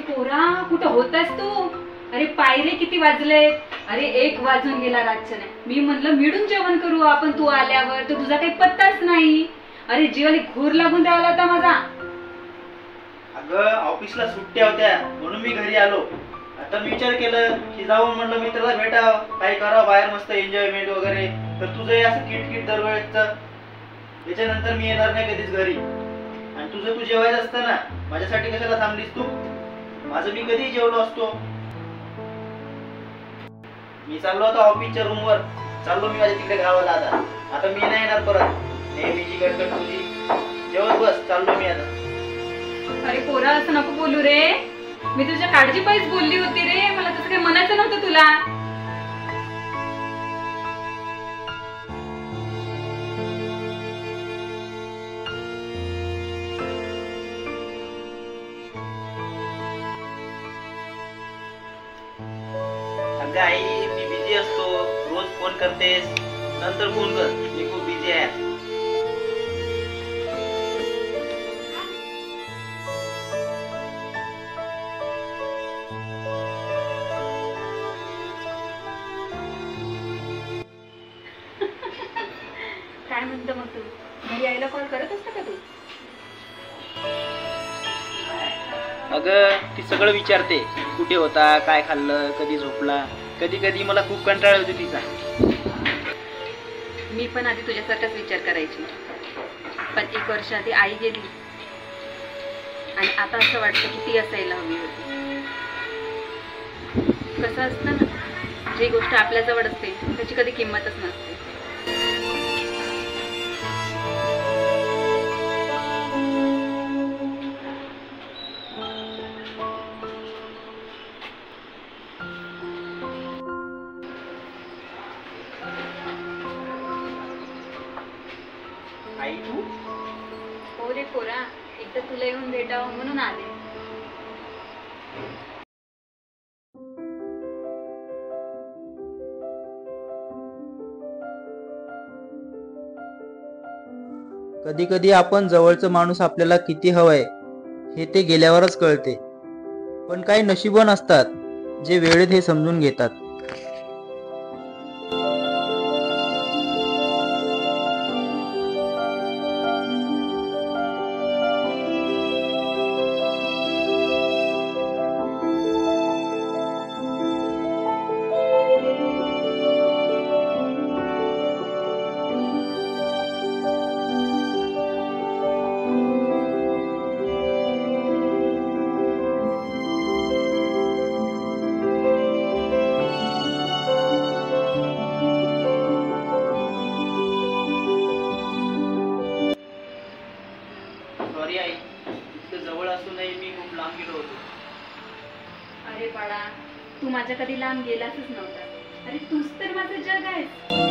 पोरा कुठं होतास तू? अरे पायरे किती वाजलेत? अरे 1 वाजून गेला रातच्याने. मी म्हणलं मिळून जेवण करू आपण, तू आल्यावर तर तुझा काही पत्ताच नाही. अरे जीवाला घोर लागून राहिला होता माझा. अगं ऑफिसला सुट्ट्या होत्या म्हणून मी घरी आलो. आता मी विचार केलं की जाऊन म्हणलं मित्राला भेटावं, काही करावं बाहेर मस्त एन्जॉयमेंट वगैरे. तर तुझं असं किटकिट दरवेळेसचं, त्याच्यानंतर मी येणार नाही कधीच घरी. आणि तुझं तू जेवायचं असतं ना, माझ्यासाठी कशाला थांबलीस तू? माझं मी कधी जेवलो असतो. मी चाललो होतो ऑफिसच्या रूमवर, चाललो मी माझ्या तिकडे गावाला. आता मी नाही येणार परत. नेहमीची गटगट तुझी. जेवत बस, चाललो मी आता. अरे पोरा असं नको बोलू रे. मी तुझ्या काळजी पायीच बोलली होती रे. मला तसं काही म्हणायचं नव्हतं तुला. अगं आई, मी बिझी असतो. रोज फोन करतेस, नंतर फोन कर, मी खूप बिझी आहे. काय म्हणतो मग तू? घरी यायला कॉल करत असतं का तू? अगं ती सगळं विचारते, कुठे होता, काय खाल्लं, कधी झोपला. कधी कधी मला खूप कंटाळा होतो तिचा. मी पण आधी तुझ्यासारखाच विचार करायची, पण 1 वर्ष आधी आई गेली आणि आता असं वाटतं की ती असायला हवी होती. कसं असतं ना, जी गोष्ट आपल्या जवळ असते त्याची कधी किंमतच नसते. आई तू? हो रे पोरा, एकदा तुला येऊन भेटावं म्हणून आले. कधी कधी आपण जवळचं माणूस आपल्याला किती हवंय हे ते गेल्यावरच कळते. पण काही नशीबवान असतात जे वेळेत हे समजून घेतात. सॉरी आई, इतकं जवळ असूनही मी खूप लांब गेलो होतो. अरे बाळा, तू माझ्या कधी लांब गेलासच नव्हता. अरे तूच तर माझं जग आहेस.